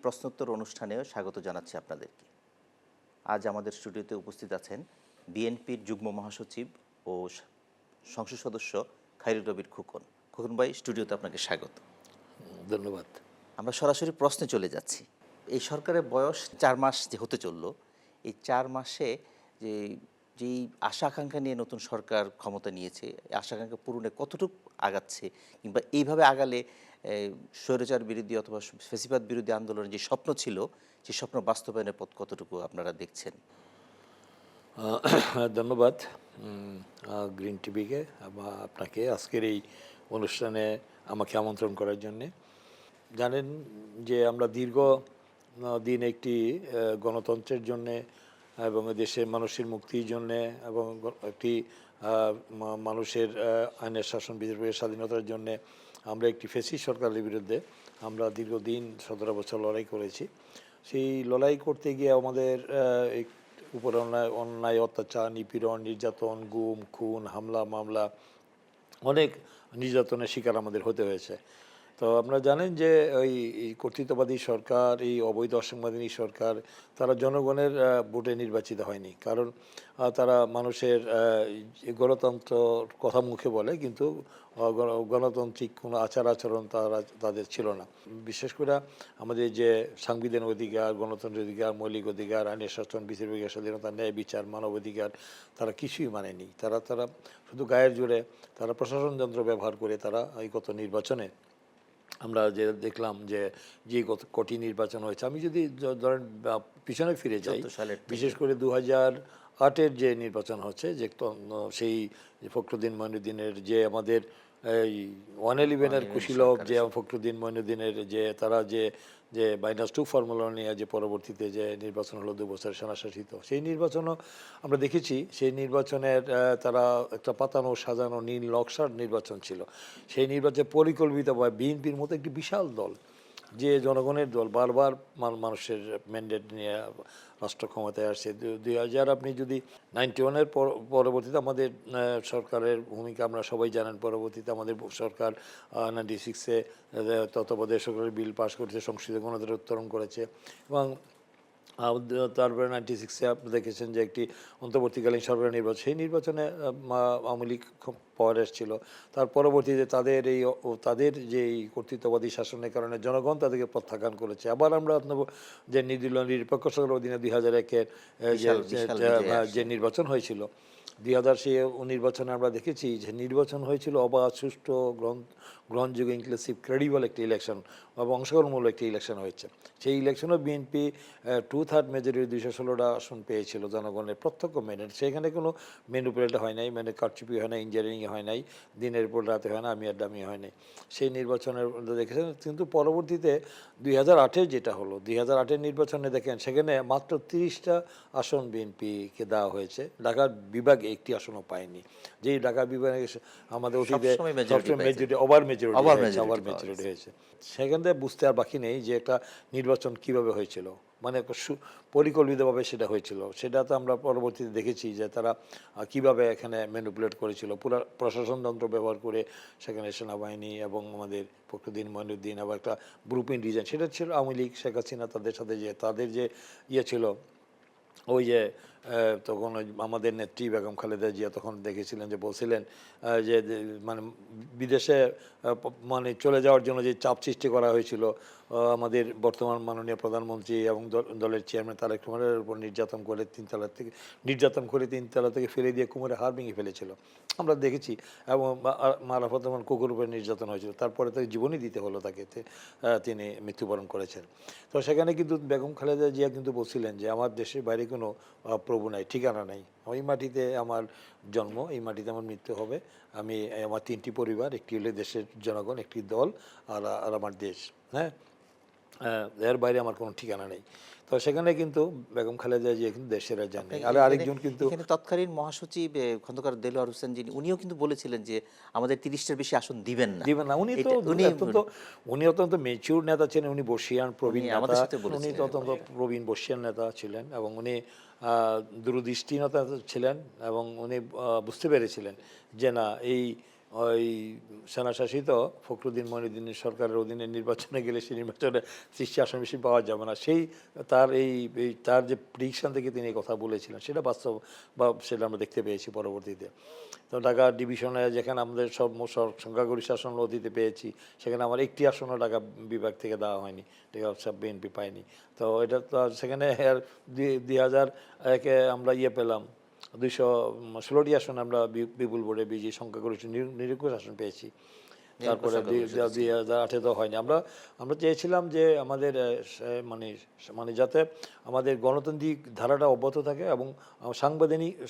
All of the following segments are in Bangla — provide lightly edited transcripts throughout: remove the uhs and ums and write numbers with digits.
প্রশ্নোত্তর অনুষ্ঠানেও স্বাগত জানাচ্ছি আপনাদেরকে। আজ আমাদের স্টুডিওতে উপস্থিত আছেন বিএনপির যুগ্ম মহাসচিব ও সংসদ সদস্য খায়রুল কবির খোকন। খোকন ভাই, স্টুডিওতে আপনাকে স্বাগত। ধন্যবাদ। আমরা সরাসরি প্রশ্নে চলে যাচ্ছি। এই সরকারের বয়স 4 মাস যে হতে চলল, এই 4 মাসে যে যেই আশা আকাঙ্ক্ষা নিয়ে নতুন সরকার ক্ষমতা নিয়েছে, এই আশা আকাঙ্ক্ষা পূরণে কতটুকু আগাচ্ছে, কিংবা এইভাবে আগালে স্বৈরাচার বিরোধী অথবা ফ্যাসিবাদ বিরোধী আন্দোলনের যে স্বপ্ন ছিল, সেই স্বপ্ন বাস্তবায়নের পথ কতটুকু আপনারা দেখছেন? ধন্যবাদ গ্রিন টিভিকে আপনাকে আজকের এই অনুষ্ঠানে আমাকে আমন্ত্রণ করার জন্যে। জানেন যে আমরা দীর্ঘ দিন একটি গণতন্ত্রের জন্যে এবং দেশের মানুষের মুক্তির জন্যে এবং একটি মানুষের আইনের শাসন বিচারের স্বাধীনতার জন্যে আমরা একটি ফ্যাসিস্ট সরকারের বিরুদ্ধে আমরা দীর্ঘদিন 17 বছর লড়াই করেছি। সেই লড়াই করতে গিয়ে আমাদের উপরে অন্যায় অত্যাচার, নিপীড়ন, নির্যাতন, গুম, খুন, হামলা মামলা, অনেক নির্যাতনের শিকার আমাদের হতে হয়েছে। তো আপনারা জানেন যে ওই কর্তৃত্ববাদী সরকার, এই অবৈধ অসাংবিধানিক সরকার, তারা জনগণের ভোটে নির্বাচিত হয়নি। কারণ তারা মানুষের গণতন্ত্র কথা মুখে বলে, কিন্তু গণতান্ত্রিক কোনো আচার আচরণ তাদের ছিল না। বিশেষ করে আমাদের যে সাংবিধানিক অধিকার, গণতন্ত্রের অধিকার, মৌলিক অধিকার, আইনের শাসন, বিচার বিভাগের স্বাধীনতা, ন্যায় বিচার, মানবাধিকার, তারা কিছুই মানেনি। তারা শুধু গায়ের জোরে তারা প্রশাসন যন্ত্র ব্যবহার করে তারা এই গত নির্বাচনে আমরা যে দেখলাম যে কঠিন নির্বাচন হয়েছে। আমি যদি ধরেন পিছনে ফিরে যাই, বিশেষ করে 2008-এর যে নির্বাচন হচ্ছে, যে সেই ফখরুদ্দিন মঈনুদ্দিনের যে আমাদের এই 111-এর কুশীলব, যে ফখরুদ্দিন মঈনুদ্দিনের যে তারা যে -2 ফর্মুলা নিয়ে যে পরবর্তীতে যে নির্বাচন হলো 2 বছর সেনাশাসিত, সেই নির্বাচনও আমরা দেখেছি। সেই নির্বাচনের তারা একটা পাতানো সাজানো নীল নকশার নির্বাচন ছিল। সেই নির্বাচনে পরিকল্পিতভাবে বিএনপির মতো একটি বিশাল দল, যে জনগণের দল, বারবার মানুষের ম্যান্ডেট নিয়ে রাষ্ট্র ক্ষমতায় আসছে। 2000 আপনি যদি 91-এর পরবর্তীতে আমাদের সরকারের ভূমিকা আমরা সবাই জানেন। পরবর্তীতে আমাদের সরকার 96-এ তত্ত্বাবধায়ক সরকারের বিল পাস করেছে, সংসদীয় গণতন্ত্র উত্তরণ করেছে, এবং তারপরে 96-এ আপনি দেখেছেন যে একটি অন্তর্বর্তীকালীন সরকার নির্বাচন, সেই নির্বাচনে আওয়ামী লীগ পাওয়ার এসেছিল। তার পরবর্তীতে তাদের যে এই কর্তৃত্ববাদী শাসনের কারণে জনগণ তাদেরকে প্রত্যাখ্যান করেছে। আবার আমরা যে নির্দলীয় নিরপেক্ষ সরকারের অধীনে 2001-এর যে নির্বাচন হয়েছিল, 2000 সেই নির্বাচনে আমরা দেখেছি যে নির্বাচন হয়েছিল অবাধ, সুষ্ঠু, গ্রহণযোগ্য, ইনক্লুসিভ, ক্রেডিবল একটি ইলেকশন এবং অংশগ্রহণমূলক একটি ইলেকশন হয়েছে। সেই ইলেকশনও বিএনপি 2/3 মেজরিটি 216টা আসন পেয়েছিল জনগণের প্রত্যক্ষ মেনে। সেখানে কোনো ম্যানিপুলেট হয় নাই, কারচুপি হয় নাই, ইঞ্জিনিয়ারিং হয় নাই, দিনের পর রাতে হয় না, আমি আর দামি হয় নাই সেই নির্বাচনের দেখেছেন। কিন্তু পরবর্তীতে 2008-এর যেটা হলো, 2008-এর নির্বাচনে দেখেন সেখানে মাত্র 30টা আসন বিএনপিকে দেওয়া হয়েছে। ঢাকা বিভাগে একটি আসনও পায়নি। যেই ঢাকা বিভাগে আমাদের অতীতে মেজরিটি ওভার মেজরিটি হয়েছে। সেখান থেকে বুঝতে আর বাকি নেই যে একটা নির্বাচন কিভাবে হয়েছিল, মানে পরিকল্পিতভাবে সেটা হয়েছিল। সেটা তো আমরা পরবর্তীতে দেখেছি যে তারা কিভাবে এখানে ম্যানিপুলেট করেছিল, পুরো প্রশাসন যন্ত্র ব্যবহার করে সেখানে সেনাবাহিনী এবং আমাদের ফখরুদ্দিন মঈনুদ্দিন, আবার একটা গ্রুপ ইন ডিজাইন, সেটা ছিল আওয়ামী লীগ, শেখ হাসিনা, তাদের সাথে যে তাদের যে ইয়ে ছিল, ওই যে তখন আমাদের নেত্রী বেগম খালেদা জিয়া তখন দেখেছিলেন যে বলছিলেন যে মানে বিদেশে মানে চলে যাওয়ার জন্য যে চাপ সৃষ্টি করা হয়েছিল আমাদের বর্তমান মাননীয় প্রধানমন্ত্রী এবং দলের চেয়ারম্যান তারেক রহমানের উপর নির্যাতন করে তিনতলা থেকে ফেলে দিয়ে কোমরে হাড় ভেঙে ফেলেছিল, আমরা দেখেছি। এবং মারাফত রহমান কুকুর উপরে নির্যাতন হয়েছিল, তারপরে তাকে জীবনই দিতে হলো তাকে, তিনি মৃত্যুবরণ করেছেন। তো সেখানে কিন্তু বেগম খালেদা জিয়া কিন্তু বলছিলেন যে আমার দেশের বাইরে কোনো প্রভু নাই, ঠিকানা নাই, ওই মাটিতে আমার জন্ম, এই মাটিতে আমার মৃত্যু হবে। আমি আমার 3টি পরিবার, একটি হলে দেশের জনগণ, একটি দল, আর আমার দেশ, হ্যাঁ, এর বাইরে আমার কোনো ঠিকানা নেই। তো সেখানে কিন্তু বেগম খালেদা জিয়া কিন্তু দেশের জান নেই। আর আরেকজন কিন্তু তৎকালীন মহাসচিব খন্দকার দেলোয়ার হোসেন, যিনি, উনিও কিন্তু বলেছিলেন যে আমাদের 30টার বেশি আসন দিবেন না। উনি অত্যন্ত ম্যাচিউর নেতা ছিলেন, উনি বর্ষিয়ান প্রবীণ নেতা, উনি অত্যন্ত প্রবীণ বর্ষিয়ান নেতা ছিলেন এবং উনি দূরদৃষ্টি নেতা ছিলেন এবং উনি বুঝতে পেরেছিলেন যে না, এই ওই সেনাশাসিত ফখরুদ্দিন মঈনুদ্দিনের সরকারের অধীনে নির্বাচনে গেলে সেই নির্বাচনে 30 আসন বেশি পাওয়া যাবে না, সেই তার তার যে প্রেডিকশন থেকে তিনি এই কথা বলেছিলেন সেটা বাস্তব বা সেটা আমরা দেখতে পেয়েছি পরবর্তীতে। তো ঢাকা ডিভিশনে যেখানে আমাদের সব সংখ্যাগরিষ্ঠ আসন অতীতে পেয়েছি, সেখানে আমার একটি আসনও ঢাকা বিভাগ থেকে দেওয়া হয়নি, ঢাকা সব বিএনপি পায়নি। তো এটা তো সেখানে 2001-এ আমরা পেলাম 216টি আসন, আমরা বিপুল ভোটে বিজয়ী সংখ্যাগরিষ্ঠ নিরঙ্কুশ আসন পেয়েছি। তারপরে 2008-এ তো হয়নি। আমরা আমরা চেয়েছিলাম যে আমাদের মানে মানে যাতে আমাদের গণতান্ত্রিক ধারাটা অব্যাহত থাকে এবং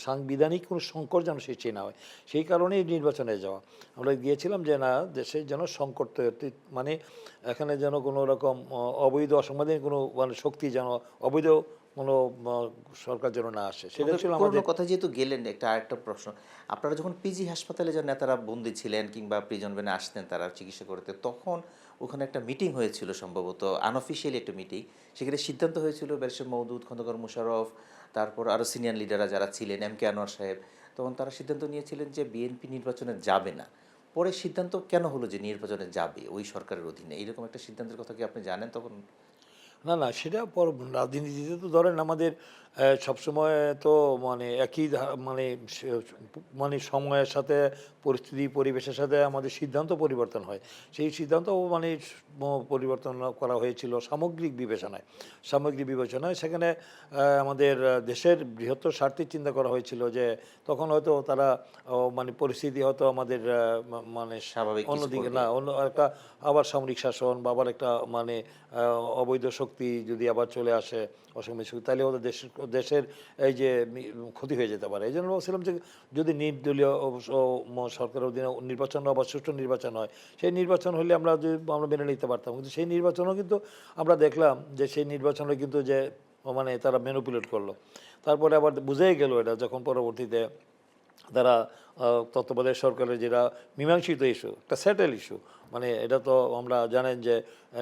সাংবিধানিক কোনো সংকট যেন সৃষ্টি না হয়, সেই কারণেই নির্বাচনে যাওয়া। আমরা গিয়েছিলাম যে না, দেশের যেন সংকট মানে এখানে যেন কোনো রকম অবৈধ অসাংবিধানিক কোনো মানে শক্তি যেন অবৈধ কোনো সরকার যেন না আসে, সেটা ছিল আমাদের কথা। যেহেতু গেলেন, একটা আরেকটা প্রশ্ন, আপনারা যখন পিজি হাসপাতালে যে নেতারা বন্দী ছিলেন কিংবা প্রিজন ভ্যানে আসতেন তারা চিকিৎসা করতে, তখন ওখানে একটা মিটিং হয়েছিল, সম্ভবত আনঅফিসিয়ালি একটা মিটিং, সেখানে সিদ্ধান্ত হয়েছিল ব্যারিস্টার মওদুদ, খন্দকার মোশাররফ, তারপর আরও সিনিয়র লিডাররা যারা ছিলেন, এম কে আনোয়ার সাহেব, তখন তারা সিদ্ধান্ত নিয়েছিলেন যে বিএনপি নির্বাচনে যাবে না। পরে সিদ্ধান্ত কেন হলো যে নির্বাচনে যাবে ওই সরকারের অধীনে? এইরকম একটা সিদ্ধান্তের কথা কি আপনি জানেন তখন? না, না, সেটা রাজনীতিতে তো ধরেন আমাদের সবসময় তো মানে একই মানে মানে সময়ের সাথে পরিস্থিতি পরিবেশের সাথে আমাদের সিদ্ধান্ত পরিবর্তন হয়। সেই সিদ্ধান্ত মানে পরিবর্তন করা হয়েছিল সামগ্রিক বিবেচনায়। সেখানে আমাদের দেশের বৃহত্তর স্বার্থের চিন্তা করা হয়েছিল যে তখন হয়তো তারা মানে পরিস্থিতি হয়তো আমাদের মানে স্বাভাবিক অন্যদিকে না, অন্য একটা আবার সামরিক শাসন বা আবার একটা মানে অবৈধ শক্তি যদি আবার চলে আসে, অসামরিক শক্তি, তাহলে ওদের দেশের এই যে ক্ষতি হয়ে যেতে পারে। এই জন্য বলছিলাম যে যদি নির্দলীয় সরকারের অধীনে নির্বাচন আবার সুষ্ঠু নির্বাচন হয়, সেই নির্বাচন হলে আমরা মেনে নিতে পারতাম। কিন্তু সেই নির্বাচনও কিন্তু আমরা দেখলাম যে সেই নির্বাচনে কিন্তু যে মানে তারা ম্যানিপুলেট করলো। তারপরে আবার বুঝেই গেল এটা যখন পরবর্তীতে তারা তত্ত্বাবধায়ক সরকারের যেটা মীমাংসিত ইস্যু, একটা সেটেল ইস্যু, মানে এটা তো আমরা জানেন যে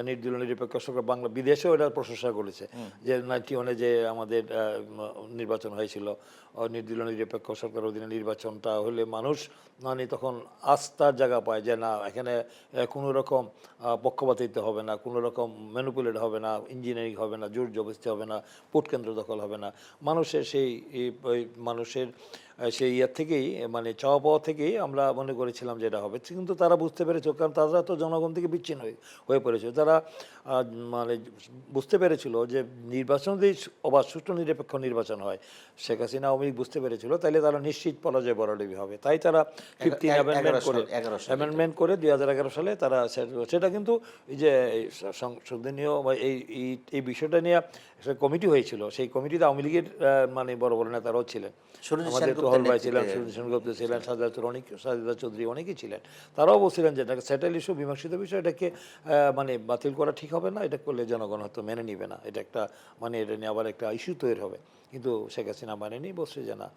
নির্দলীয় নিরপেক্ষ সরকার বাংলা বিদেশেও এটার প্রশংসা করেছে যে 91-এ যে আমাদের নির্বাচন হয়েছিল, নির্দলীয় নিরপেক্ষ সরকারের অধীনে নির্বাচনটা হলে মানুষ মানে তখন আস্থার জায়গা পায় যে না, এখানে কোনো রকম পক্ষপাতিত্ব হবে না, কোনো রকম ম্যানিপুলেট হবে না, ইঞ্জিনিয়ারিং হবে না, জোর জবরদস্তি হবে না, ভোট কেন্দ্র দখল হবে না। মানুষের মানুষের সেই ইয়ার থেকেই মানে চাওয়া পাওয়া থেকেই আমরা মনে করেছিলাম যে এটা হবে। কিন্তু তারা বুঝতে পেরেছিল, কারণ তারা তো জনগণ থেকে বিচ্ছিন্ন হয়ে পড়েছিল। তারা মানে বুঝতে পেরেছিল যে নির্বাচন যদি অবাধ সুষ্ঠু নিরপেক্ষ নির্বাচন হয়, শেখ হাসিনা আওয়ামী লীগ বুঝতে পেরেছিল, তাইলে তারা নিশ্চিত পরাজয় বরাবরই হবে। তাই তারা 15 অ্যামেন্ডমেন্ট করে 2011 সালে তারা সেটা কিন্তু এই যে সংশোধনীয় এই বিষয়টা নিয়ে একটা কমিটি হয়েছিল, সেই কমিটিতে আওয়ামী লীগের মানে বড় বড় নেতারাও ছিলেন, আমাদের টহল ভাই ছিলেন, সুনীল সেনগুপ্ত ছিলেন, সাজেদা চৌধুরী অনেকেই ছিলেন। তারাও বলছিলেন যে এটাকে সেটেল ইস্যু, মীমাংসিত বিষয়, এটাকে মানে বাতিল করা ঠিক হবে না, এটা করলে জনগণ হয়তো মেনে নিবে না, এটা একটা মানে এটা নিয়ে আবার একটা ইস্যু তৈরি হবে। কিন্তু শেখ হাসিনা মানেনি, বলছে যে না,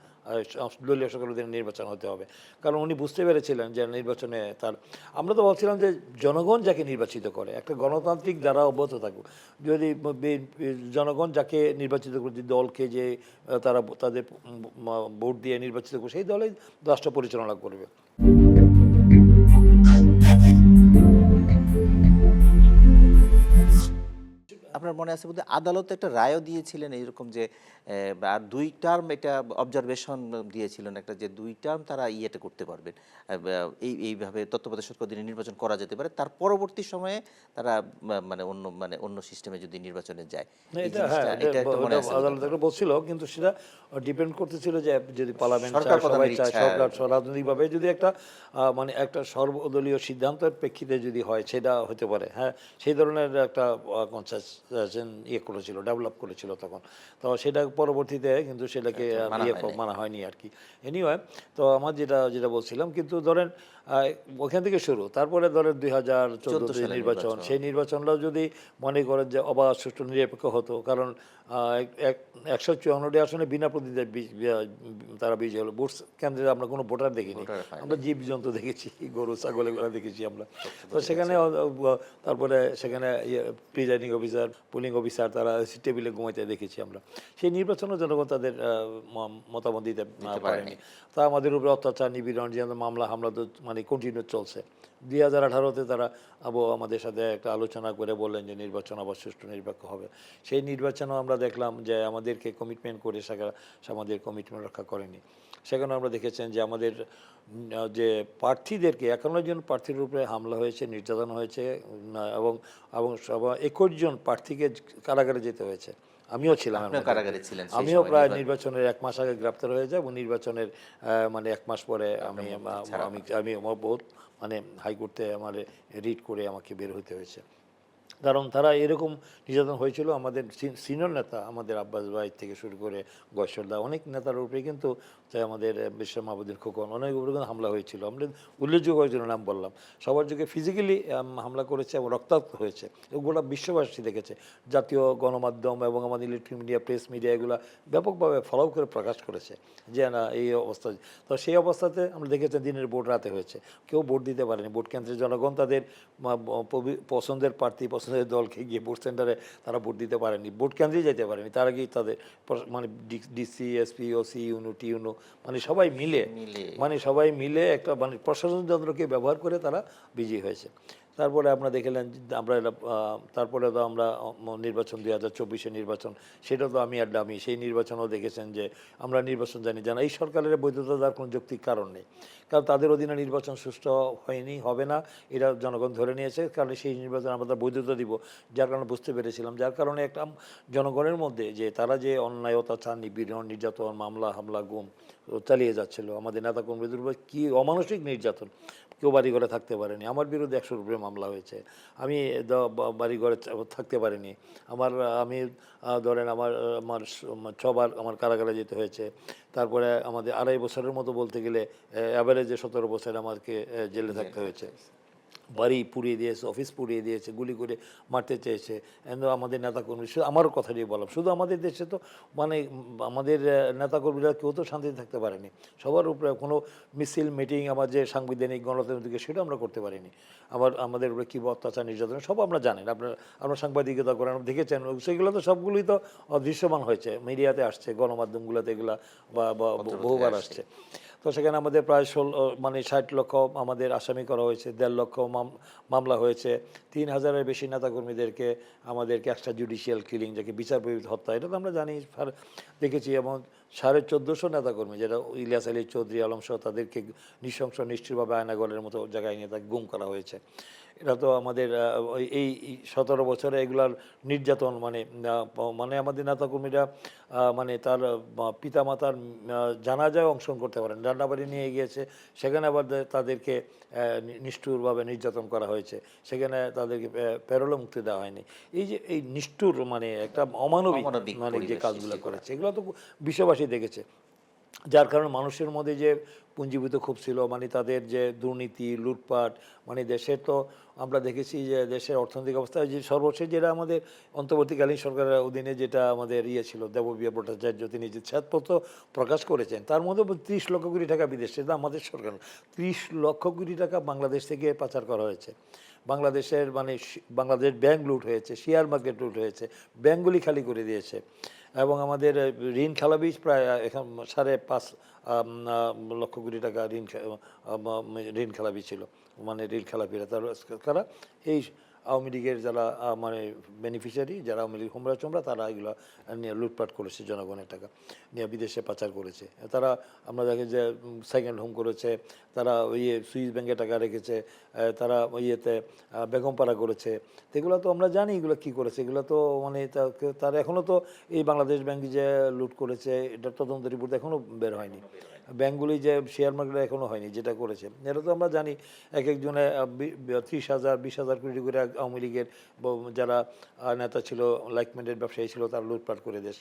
দলীয় সরকারের অধীনে নির্বাচন হতে হবে। কারণ উনি বুঝতে পেরেছিলেন যে নির্বাচনে তার, আমরা তো বলছিলাম যে জনগণ যাকে নির্বাচিত করে একটা গণতান্ত্রিক দ্বারা অব্যাহত থাকুক, যদি জনগণ যাকে নির্বাচিত করে, দলকে যে তারা তাদের ভোট দিয়ে নির্বাচিত করে, সেই দলে রাষ্ট্র পরিচালনা করবে। আপনার মনে আছে বোধহয় আদালত একটা রায়ও দিয়েছিলেন এইরকম যে আর 2 টার্ম এটা অবজারভেশন দিয়েছিলেন একটা, যে 2 টার্ম তারা ইয়েটা করতে পারবেন, এইভাবে তত্ত্বাবধায়ক সরকার অধীনে নির্বাচন করা যেতে পারে, তার পরবর্তী সময়ে তারা মানে অন্য সিস্টেমে যদি নির্বাচনে যায়। এটা হ্যাঁ, আদালত একটা বলছিল, কিন্তু সেটা ডিপেন্ড করতেছিল যে যদি পার্লামেন্ট চায়, সবাই চায়, সরকার রাজনৈতিকভাবে যদি একটা মানে একটা সর্বদলীয় সিদ্ধান্তের প্রেক্ষিতে যদি হয়, সেটা হতে পারে। হ্যাঁ, সেই ধরনের একটা কনসেশন করেছিল, ডেভেলপ করেছিল তখন। তো সেটা পরবর্তীতে কিন্তু সেটাকে মানা হয়নি আর কি। এনিওয়ে, তো আমার যেটা বলছিলাম, কিন্তু ধরেন ওখান থেকে শুরু, তারপরে ধরেন 2014 নির্বাচন, সেই নির্বাচনটাও যদি মনে করেন যে অবাধ সুষ্ঠু নিরপেক্ষ হতো, কারণ 154টি আসনে বিনা প্রতিদ্বন্দ্বিতায় তারা বিজয়ী হলো। ভোট কেন্দ্রে আমরা কোনো ভোটার দেখিনি, আমরা জীবজন্তু দেখেছি, গরু ছাগল এগুলো দেখেছি আমরা। তো সেখানে তারপরে সেখানে প্রিজাইডিং অফিসার পুলিং অফিসার তারা টেবিলে ঘুমাইতে দেখেছি আমরা। সেই নির্বাচনে জনগণ তাদের মতামত দিতে পারেনি। তা আমাদের উপরে অত্যাচার নিপীড়ন যে মামলা হামলা তো মানে কন্টিনিউ চলছে। 2018-তে তারা আমাদের সাথে একটা আলোচনা করে বললেন যে নির্বাচন আবার সুষ্ঠু নিরপেক্ষ হবে। সেই নির্বাচনও আমরা দেখলাম যে আমাদেরকে কমিটমেন্ট করে সে আমাদের কমিটমেন্ট রক্ষা করেনি। সেখানে আমরা দেখেছেন যে আমাদের যে প্রার্থীদেরকে 51 জন প্রার্থীর উপরে হামলা হয়েছে, নির্যাতন হয়েছে এবং এবং 21 জন প্রার্থীকে কারাগারে যেতে হয়েছে। আমিও ছিলাম, কারাগারে ছিলেন, আমিও প্রায় নির্বাচনের 1 মাস আগে গ্রেপ্তার হয়ে যাব, নির্বাচনের মানে 1 মাস পরে আমি আমার বহুত মানে হাইকোর্টে আমার রিট করে আমাকে বের হতে হয়েছে। কারণ তারা এরকম নির্যাতন হয়েছিল আমাদের সিনিয়র নেতা, আমাদের আব্বাস ভাই থেকে শুরু করে গয়সরদা অনেক নেতার উপরে কিন্তু চাই আমাদের বিশ্ব মাহবুদুল খোকন অনেক উপরে কিন্তু হামলা হয়েছিল। আমরা উল্লেখযোগ্য কয়েকজনের নাম বললাম, সবার যুগে ফিজিক্যালি হামলা করেছে এবং রক্তাক্ত হয়েছে। এগুলো বিশ্ববাসী দেখেছে, জাতীয় গণমাধ্যম এবং আমাদের ইলেকট্রনিক মিডিয়া, প্রেস মিডিয়া এগুলো ব্যাপকভাবে ফলো করে প্রকাশ করেছে যে না এই অবস্থা। তো সেই অবস্থাতে আমরা দেখেছি দিনের ভোট রাতে হয়েছে, কেউ ভোট দিতে পারেনি। ভোট কেন্দ্রে জনগণ তাদের পছন্দের প্রার্থী পছন্দের দলকে গিয়ে ভোট সেন্টারে তারা ভোট দিতে পারেনি, ভোট কেন্দ্রেই যেতে পারেনি। তার আগেই তাদের মানে ডিসি, এসপি, ওসি, ইউনো, টিউনো মানে সবাই মিলে একটা মানে প্রশাসন যন্ত্রকে ব্যবহার করে তারা বিজয়ী হয়েছে। তারপরে আপনারা দেখলেন আমরা তারপরে তো আমরা নির্বাচন 2024-এর নির্বাচন, সেটা তো আমি আর ডামি, সেই নির্বাচনও দেখেছেন যে আমরা নির্বাচন জানি এই সরকারের বৈধতা দেওয়ার কোনো যৌক্তিক কারণ নেই। কারণ তাদের অধীনে নির্বাচন সুষ্ঠু হয়নি, হবে না, এটা জনগণ ধরে নিয়েছে। কারণ সেই নির্বাচন আমরা তার বৈধতা দিব, যার কারণে বুঝতে পেরেছিলাম, যার কারণে একটা জনগণের মধ্যে যে তারা যে অন্যায় অত্যাচার নিপীড়ন নির্যাতন মামলা হামলা গুম চালিয়ে যাচ্ছিল, আমাদের নেতাকর্মীদের উপর কী অমানসিক নির্যাতন, কেউ বাড়ি ঘরে থাকতে পারেনি। আমার বিরুদ্ধে 100-র উপরে মামলা হয়েছে, আমি বাড়ি ঘরে থাকতে পারিনি। আমি ধরেন আমার 6 বার আমার কারাগারে যেতে হয়েছে। তারপরে আমাদের 2.5 বছরের মতো বলতে গেলে অ্যাভারেজে 17 বছর আমাকে জেলে থাকতে হয়েছে। বাড়ি পুড়িয়ে দিয়েছে, অফিস পুড়িয়ে দিয়েছে, গুলি করে মারতে চেয়েছে। আমাদের নেতাকর্মী, শুধু আমারও কথা দিয়ে বললাম, শুধু আমাদের দেশে তো মানে আমাদের নেতাকর্মীরা কেউ তো শান্তিতে থাকতে পারেনি। সবার উপরে কোনো মিছিল মিটিং আমার যে সাংবিধানিক গণতান্ত্রিক সেটা আমরা করতে পারিনি। আমাদের উপরে কী অত্যাচার নির্যাতন সব আমরা জানেন, আপনারা সাংবাদিকতা করেন, দেখেছেন, সেগুলো তো সবগুলোই তো দৃশ্যমান হয়েছে, মিডিয়াতে আসছে, গণমাধ্যমগুলোতে এগুলা বা বহুবার আসছে। তো সেখানে আমাদের প্রায় 60 লক্ষ আমাদের আসামি করা হয়েছে, 1.5 লক্ষ মামলা হয়েছে, 3000-এর বেশি নেতাকর্মীদেরকে আমাদেরকে এক্সট্রা জুডিশিয়াল কিলিং, যাকে বিচার বহির্ভূত হত্যা, এটা তো আমরা জানি দেখেছি। এবং 1450 নেতাকর্মী, যেটা ইলিয়াস আলী চৌধুরী আলম সহ তাদেরকে নৃশংস নিষ্ঠুরভাবে আয়নাগরের মতো জায়গায় নিয়ে তাকে গুম করা হয়েছে। এটা তো আমাদের এই 17 বছরে এগুলার নির্যাতন মানে আমাদের নেতাকর্মীরা মানে তার পিতামাতার জানাজায় অংশগ্রহণ করতে পারেন, ডান্ডাবাড়ি নিয়ে গিয়েছে, সেখানে আবার তাদেরকে নিষ্ঠুরভাবে নির্যাতন করা হয়েছে, সেখানে তাদেরকে প্যারোলে মুক্তি দেওয়া হয়নি। এই যে এই নিষ্ঠুর মানে একটা অমানবিক মানে যে কাজগুলো করেছে, এগুলো তো বিশ্ববাসী দেখেছে। যার কারণে মানুষের মধ্যে যে পুঞ্জীভূত ক্ষোভ ছিল, মানে তাদের যে দুর্নীতি লুটপাট, মানে দেশের তো আমরা দেখেছি যে দেশের অর্থনৈতিক অবস্থা যে সর্বশেষ যেটা আমাদের অন্তর্বর্তীকালীন সরকারের অধীনে যেটা আমাদের ছিল, দেবপ্রিয়া ভট্টাচার্য তিনি যে শ্বেতপত্র প্রকাশ করেছেন, তার মধ্যে 30 লক্ষ কোটি টাকা বিদেশ, সেটা আমাদের সরকার 30 লক্ষ কোটি টাকা বাংলাদেশ থেকে পাচার করা হয়েছে। বাংলাদেশের মানে বাংলাদেশ ব্যাংক লুট হয়েছে, শেয়ার মার্কেট লুট হয়েছে, ব্যাংকগুলি খালি করে দিয়েছে। এবং আমাদের ঋণ খেলাপি প্রায় এখন 5.5 লক্ষ কোটি টাকা ঋণ খেলাপি ছিল, মানে ঋণ খেলাপিরা তারা এই আওয়ামী লীগের যারা মানে বেনিফিশিয়ারি, যারা আওয়ামী লীগ হোমরা চোমরা, তারা এগুলো নিয়ে লুটপাট করেছে, জনগণের টাকা নিয়ে বিদেশে পাচার করেছে। তারা আমরা দেখি যে সেকেন্ড হোম করেছে, তারা সুইস ব্যাংকে টাকা রেখেছে, তারা বেগমপাড়া করেছে। এগুলো তো আমরা জানি এগুলো কী করেছে, এগুলো তো মানে তার এখনও তো এই বাংলাদেশ ব্যাংক যে লুট করেছে এটা তদন্ত রিপোর্ট এখনও বের হয়নি। ব্যাঙ্কগুলি যে শেয়ার মার্কেটে এখনও হয়নি যেটা করেছে, এটা তো আমরা জানি। একজনে 30,000 20,000 কোটি করে আওয়ামী লীগের যারা নেতা ছিল, লাইকমেন্টের ব্যবসায়ী ছিল, তারা লুটপাট করে দেশ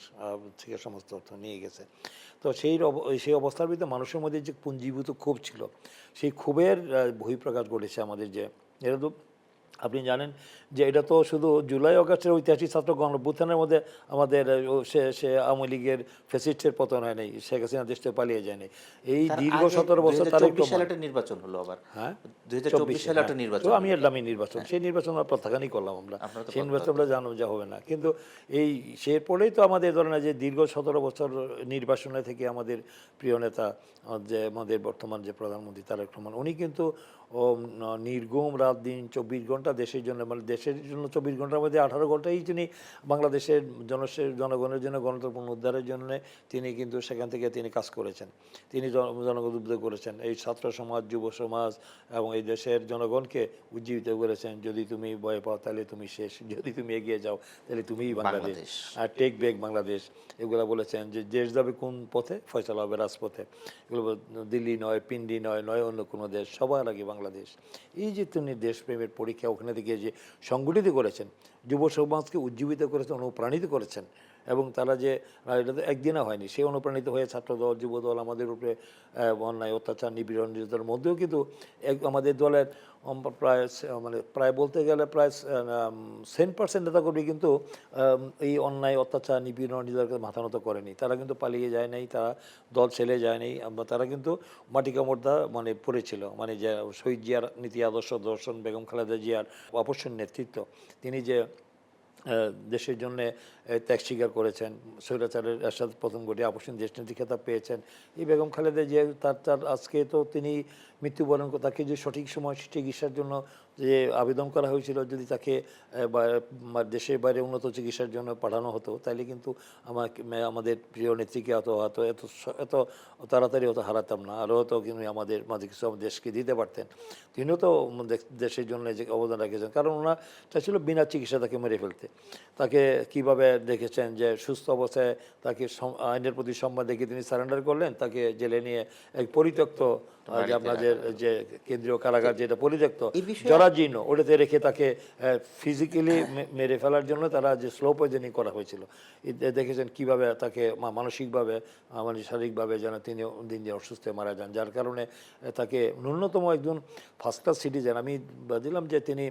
থেকে সমস্ত অর্থ নিয়ে গেছে। তো সেই অবস্থার ভিতরে মানুষের মধ্যে যে পুঞ্জীভূত ক্ষোভ ছিল, সেই ক্ষোভের বহিঃপ্রকাশ ঘটেছে আমাদের যে এটা তো আপনি জানেন যে এটা তো শুধু জুলাই আগস্টের ঐতিহাসিক ছাত্র গণঅভ্যুত্থানের মধ্যে আমাদের সে আওয়ামী লীগের ফ্যাসিস্টের পতন হয় নাই, শেখ হাসিনা দেশ থেকে পালিয়ে যায়নি। এই তার দীর্ঘ আগে 17 বছর তার 2024 সালে একটা নির্বাচন হলো আবার। হ্যাঁ 2024 সালে একটা নির্বাচন তো হলো। আমি এর দামি নির্বাচন, সেই নির্বাচন আমরা প্রত্যাখ্যানই করলাম আমরা, আপনারা তো সেই নির্বাচন আমরা জানো যা হবে না। কিন্তু এই পরেই তো আমাদের ধরেন যে দীর্ঘ 17 বছর নির্বাচনে থেকে আমাদের প্রিয় নেতা যে আমাদের বর্তমান যে প্রধানমন্ত্রী তারেক রহমান, উনি কিন্তু নির্ঘুম রাত দিন 24 ঘন্টা দেশের জন্য, মানে দেশের জন্য 24 ঘন্টার মধ্যে 18 ঘন্টাই তিনি বাংলাদেশের জনগণের জন্য, গণতন্ত্র উদ্ধারের জন্য তিনি কিন্তু সেখান থেকে তিনি কাজ করেছেন। তিনি জনগণ উদ্যোগ করেছেন, এই ছাত্র সমাজ, যুব সমাজ এবং এই দেশের জনগণকে উজ্জীবিত করেছেন। যদি তুমি ভয় পাও তাহলে তুমি শেষ, যদি তুমি এগিয়ে যাও তাহলে তুমিই বাংলাদেশ, আর টেক ব্যাক বাংলাদেশ, এগুলো বলেছেন। যে দেশ যাবে কোন পথে, ফয়সালা হবে রাজপথে। এগুলো দিল্লি নয়, পিন্ডি নয়, নয় অন্য কোনো দেশ, সবার আগে বাংলাদেশ। এই যে তিনি দেশপ্রেমের পরীক্ষা ওখানে থেকে যে সংগঠিত করেছেন, যুব সমাজকে উজ্জীবিত করেছেন, অনুপ্রাণিত করেছেন, এবং তারা যে এটা তো একদিনে হয়নি, সে অনুপ্রাণিত হয়ে ছাত্রদল, যুবদল আমাদের উপরে অন্যায় অত্যাচার নিপীড়ন নির্যাতনের মধ্যেও কিন্তু আমাদের দলের প্রায় বলতে গেলে প্রায় 10% নেতাকর্মী কিন্তু এই অন্যায় অত্যাচার নিপীড়ন নির্যাতনকে মাথা নত করেনি। তারা কিন্তু পালিয়ে যায় নাই, তারা দল ছেড়ে যায় নাই, তারা কিন্তু মাটি কামড়দা পড়েছিল। যে শহীদ জিয়ার নীতি আদর্শ দর্শন, বেগম খালেদা জিয়ার অবশ্যই নেতৃত্ব, তিনি যে দেশের জন্য ত্যাগ স্বীকার করেছেন, স্বৈরাচারের এরশাদ প্রথম ঘটে আপসীন দেশনীতি খেতাব পেয়েছেন। এই বেগম খালেদা জিয়া তার আজকে তো তিনি মৃত্যুবরণ, তাকে যে সঠিক সময় চিকিৎসার জন্য যে আবেদন করা হয়েছিল, যদি তাকে দেশের বাইরে উন্নত চিকিৎসার জন্য পাঠানো হতো, তাইলে কিন্তু আমাদের প্রিয় নেত্রীকে এত তাড়াতাড়ি হয়তো হারাতাম না, আরও হয়তো কিন্তু আমাদের মাঝে কিছু দেশকে দিতে পারতেন। তিনিও তো দেশের জন্য যে অবদান রেখেছেন, কারণ ওনার চাইছিল বিনা চিকিৎসা তাকে মেরে ফেলতে। তাকে কিভাবে দেখেছেন যে সুস্থ অবস্থায় তাকে আইনের প্রতি সম্মান দেখে তিনি সারেন্ডার করলেন, তাকে জেলে নিয়ে এক পরিত্যক্ত যে আপনাদের যে কেন্দ্রীয় কারাগার যেটা পরিত্যক্ত জরাজীর্ণ, ওটাতে রেখে তাকে ফিজিক্যালি মেরে ফেলার জন্য তারা যে স্লো পয়জনিং করা হয়েছিল। দেখেছেন কিভাবে তাকে মানসিকভাবে, শারীরিকভাবে যেন তিনি দিন দিন অসুস্থ মারা যান, যার কারণে তাকে ন্যূনতম একজন ফার্স্ট ক্লাস সিটিজেন, আমি দিলাম যে তিনি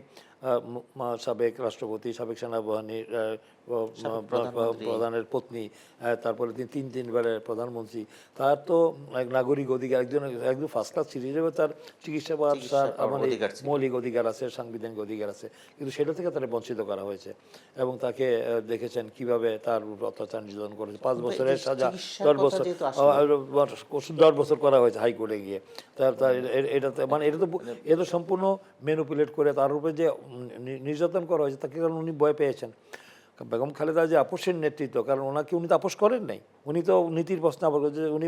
সাবেক রাষ্ট্রপতি, সাবেক সেনাবাহিনীর প্রধানের পত্নী, তারপরে তিনি তিনবারের প্রধানমন্ত্রী, তার তো এক নাগরিক অধিকার, একজন ফার্স্ট ক্লাস সিটিজেন হিসেবে তার চিকিৎসা পাওয়ার মৌলিক অধিকার আছে, সাংবিধানিক অধিকার আছে, কিন্তু সেটা থেকে তারা বঞ্চিত করা হয়েছে। এবং তাকে দেখেছেন কিভাবে তার অত্যাচার নির্যাতন করেছে, 5 বছরের সাজা, 10 বছর করা হয়েছে হাইকোর্টে গিয়ে। এটাতে এটা তো সম্পূর্ণ ম্যানিপুলেট করে তার উপরে যে নির্যাতন করা হয়েছে, তাকে কারণ উনি ভয় পেয়েছেন। বেগম খালেদা যে আপোষের নেতৃত্ব, কারণ উনি তো আপোষ করেন নাই, উনি তো নীতির প্রশ্ন উনি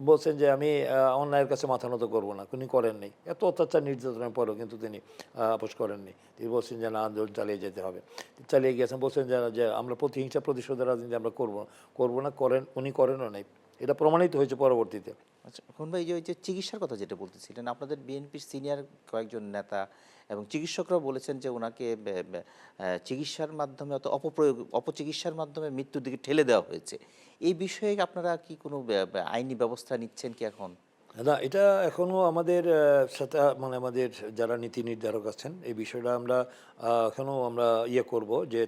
বলছেন যে আমি অন্যায়ের কাছে মাথা নত করবো না, উনি করেন নাই। এত অত্যাচার নির্যাতনের পরেও কিন্তু তিনি আপোষ করেননি। তিনি বলছেন যে না, আন্দোলন চালিয়ে যেতে হবে, চালিয়ে গিয়েছেন। বলছেন যে আমরা প্রতিহিংসা প্রতিশোধের রাজনীতি আমরা করবো না, উনি করেনও নাই, এটা প্রমাণিত হয়েছে পরবর্তীতে। আচ্ছা, এখন ভাই ওই যে চিকিৎসার কথা যেটা বলতেছিলেন, আপনাদের বিএনপির সিনিয়র কয়েকজন নেতা এবং চিকিৎসকরাও বলেছেন যে ওনাকে চিকিৎসার মাধ্যমে অপচিকিৎসার মাধ্যমে মৃত্যুর দিকে ঠেলে দেওয়া হয়েছে। এই বিষয়ে আপনারা কি কোনো আইনি ব্যবস্থা নিচ্ছেন কি এখন? না, এটা এখনও আমাদের সাথে আমাদের যারা নীতি নির্ধারক আছেন, এই বিষয়টা আমরা এখনও আমরা করব যে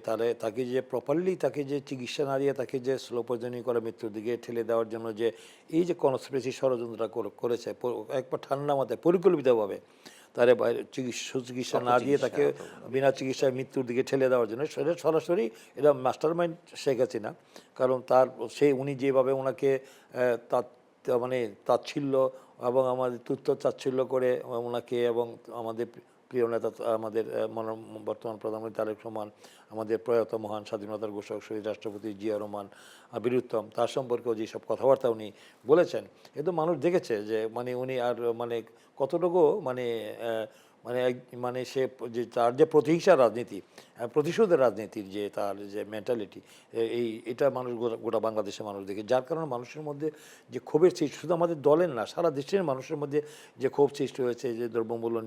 তাকে যে প্রপারলি তাকে যে চিকিৎসা না দিয়ে তাকে যে স্লো পয়জনিং করে মৃত্যুর দিকে ঠেলে দেওয়ার জন্য যে এই যে কনস্পিরেসি ষড়যন্ত্রটা করেছে, একবার ঠান্ডা মাথায় পরিকল্পিতভাবে তারে চিকিৎসা না দিয়ে তাকে বিনা চিকিৎসায় মৃত্যুর দিকে ঠেলে দেওয়ার জন্য, সেটা সরাসরি এটা মাস্টার মাইন্ড শেখ হাসিনা। কারণ উনি যেভাবে ওনাকে তাচ্ছিল্য এবং আমাদের তুচ্ছ চাচ্ছিল্য করে ওনাকে এবং আমাদের প্রিয় নেতা, আমাদের বর্তমান প্রধানমন্ত্রী তারেক রহমান, আমাদের প্রয়াত মহান স্বাধীনতার ঘোষক শহীদ রাষ্ট্রপতি জিয়া রহমান বীরুত্তম, তার সম্পর্কেও যেসব কথাবার্তা উনি বলেছেন, কিন্তু মানুষ দেখেছে যে উনি আর কতটুকু সে যে তার যে প্রতিহিংসার রাজনীতি, প্রতিশোধের রাজনীতির যে তার যে মেন্টালিটি, এটা মানুষ গোটা বাংলাদেশের মানুষ দেখে, যার কারণে মানুষের মধ্যে যে ক্ষোভের সৃষ্টি, শুধু আমাদের দলের না, সারা দেশের মানুষের মধ্যে যে ক্ষোভ সৃষ্টি হয়েছে, যে দ্রব্যমূল্য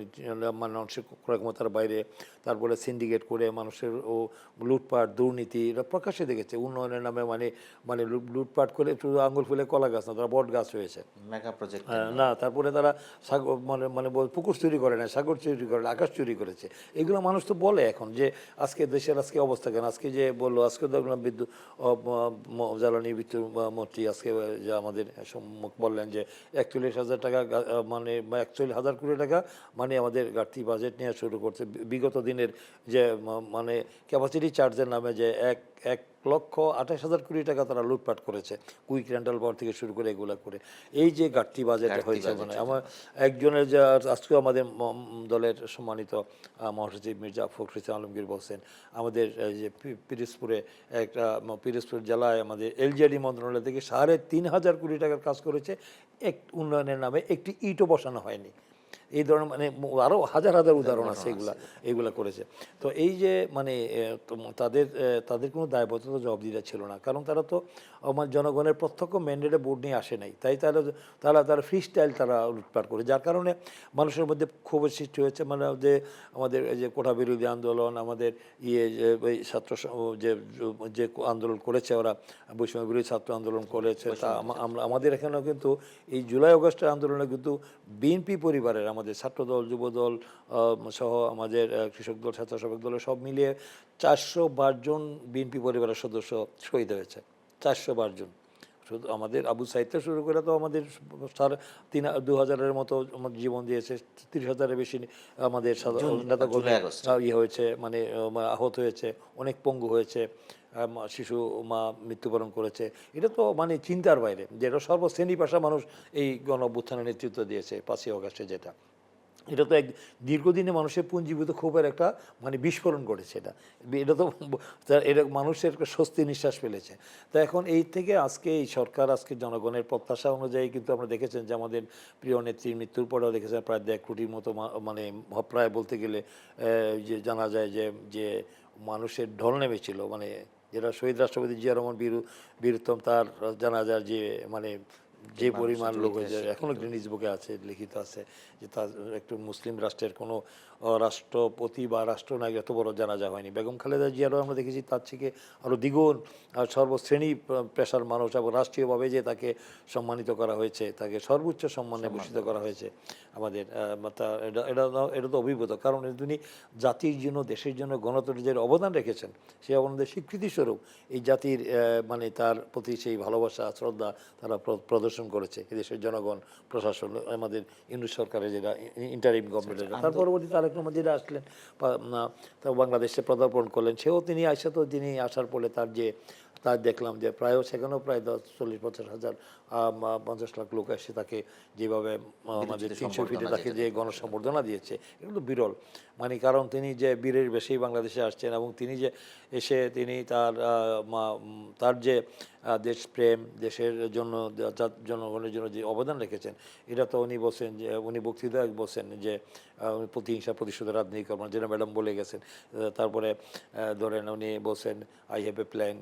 মানুষের ক্রয় ক্ষমতার বাইরে, তারপরে সিন্ডিকেট করে মানুষের লুটপাট দুর্নীতি এটা প্রকাশ্যে দেখেছে। উন্নয়নের নামে লুটপাট করে শুধু আঙুল ফুলে কলা গাছ না, তারা বট গাছ হয়েছে মেগা প্রজেক্ট না, তারপরে তারা পুকুর তৈরি করে না, সাগর চুরি করে, আকাশ চুরি করেছে। এগুলো মানুষ তো বলে এখন যে আজকে দেশের আজকে অবস্থা কেন, আজকে যে বললো আজকে দেখলাম বিদ্যুৎ জ্বালানি বিদ্যুৎ মন্ত্রী আজকে যে আমাদের সম্মুখ বললেন যে 41,000 টাকা মানে 41,000 কোটি টাকা মানে আমাদের ঘাটতি বাজেট নিয়ে শুরু করছে। বিগত দিনের যে মানে ক্যাপাসিটি চার্জের নামে যে 1,28,000 কোটি টাকা তারা লুটপাট করেছে, কুইক রেন্টাল পাওয়ার থেকে শুরু করে এগুলো করে। এই যে ঘাটতি বাজেট হয়েছে, মানে আমার একজনের যে আজকেও আমাদের দলের সম্মানিত মহাসচিব মির্জা ফখরুল ইসলাম আলমগীর বলছেন আমাদের যে পিরোজপুরে একটা পিরোজপুর জেলায় আমাদের এলজিআরডি মন্ত্রণালয় থেকে 3,500 কোটি টাকার কাজ করেছে, এক উন্নয়নের নামে একটি ইটও বসানো হয়নি। এই ধরনের মানে আরও হাজার হাজার উদাহরণ আছে এইগুলা করেছে। তো এই যে মানে তাদের কোনো দায়বদ্ধতা জবাবদিহিতা ছিল না, কারণ তারা তো আমার জনগণের প্রত্যক্ষ ম্যান্ডেটে ভোট নিয়ে আসে নাই, তাই তারা ফ্রি স্টাইল তারা লুটপাট করে, যার কারণে মানুষের মধ্যে ক্ষোভের সৃষ্টি হয়েছে। মানে যে আমাদের এই যে কোটা বিরোধী আন্দোলন, আমাদের যে ওই ছাত্র যে আন্দোলন করেছে ওরা, বৈষম্য বিরোধী ছাত্র আন্দোলন করেছে, তা আমাদের এখানেও কিন্তু এই জুলাই আগস্টের আন্দোলনে কিন্তু বিএনপি পরিবারের আমাদের ছাত্রদল, যুবদল সহ আমাদের কৃষক দল, স্বেচ্ছাসেবক দলের সব মিলিয়ে 412 জন বিএনপি পরিবারের সদস্য শহীদ হয়েছে। 412 জন। শুধু আমাদের আবু সাইদটা শুরু করে তো আমাদের 2,000-এর মতো জীবন দিয়েছে, 30,000-এর বেশি আমাদের নেতাকর্মী হয়েছে, মানে আহত হয়েছে, অনেক পঙ্গু হয়েছে, শিশু মা মৃত্যুবরণ করেছে। এটা তো মানে চিন্তার বাইরে, যেটা সর্বশ্রেণী পেশা মানুষ এই গণ অভ্যুত্থানের নেতৃত্ব দিয়েছে 5ই আগস্টে। এটা তো এক দীর্ঘদিনে মানুষের পুঞ্জীভূত ক্ষোভের একটা মানে বিস্ফোরণ ঘটেছে। এটা তো এটা মানুষের স্বস্তি নিঃশ্বাস ফেলেছে। তো এখন এই থেকে আজকে এই সরকার আজকে জনগণের প্রত্যাশা অনুযায়ী কিন্তু আমরা দেখেছেন যে আমাদের প্রিয় নেত্রীর মৃত্যুর পরেও দেখেছেন প্রায় 1.5 কোটির মতো মানে প্রায় বলতে গেলে যে জানা যায় যে মানুষের ঢল নেমেছিল, মানে যেটা শহীদ রাষ্ট্রপতি জিয়া রহমান বীরুত্তম তার জানা যায় যে মানে যে পরিমাণ লোক হয়েছে, এখনও গ্রিনিজ বুকে আছে, লিখিত আছে যে তার একটু মুসলিম রাষ্ট্রের কোনো রাষ্ট্রপতি বা রাষ্ট্রনায়ক এত বড় জানাজা হয়নি। বেগম খালেদা জিয়ারও আমরা দেখেছি তার থেকে আরও দ্বিগুণ সর্বশ্রেণী পেশার মানুষ এবং রাষ্ট্রীয়ভাবে যে তাকে সম্মানিত করা হয়েছে, তাকে সর্বোচ্চ সম্মানে ভূষিত করা হয়েছে আমাদের। এটা তো অভিভূত, কারণ তিনি জাতির জন্য, দেশের জন্য, গণতন্ত্রের যে অবদান রেখেছেন সেই অবদানের স্বীকৃতিস্বরূপ এই জাতির মানে তার প্রতি সেই ভালোবাসা, শ্রদ্ধা তারা প্রদর্শন করেছে এদেশের জনগণ, প্রশাসন, আমাদের ইউনিট সরকারের যেটা ইন্টারিম গভর্নমেন্টের। তার পরবর্তী তারেক রহমান যেটা আসলেন বাংলাদেশে পদার্পণ করলেন, তিনি আসার পরে তার দেখলাম যে সেখানেও প্রায় 40-50 হাজার 50 লাখ লোক এসে তাকে যেভাবে আমাদের 300 ফিটে তাকে যে গণসম্বর্ধনা দিয়েছে, এটা তো বিরল। মানে কারণ তিনি যে বীরের বেশেই বাংলাদেশে আসছেন এবং তিনি যে এসে তিনি তার যে দেশপ্রেম, দেশের জন্য, জনগণের জন্য যে অবদান রেখেছেন, এটা তো উনি বলছেন যে উনি বক্তৃতায় বলছেন যে প্রতিহিংসা প্রতিশোধের রাজনীতি করবেন, যেটা ম্যাডাম বলে গেছেন। তারপরে ধরেন উনি বলছেন আই হ্যাভ এ প্ল্যান।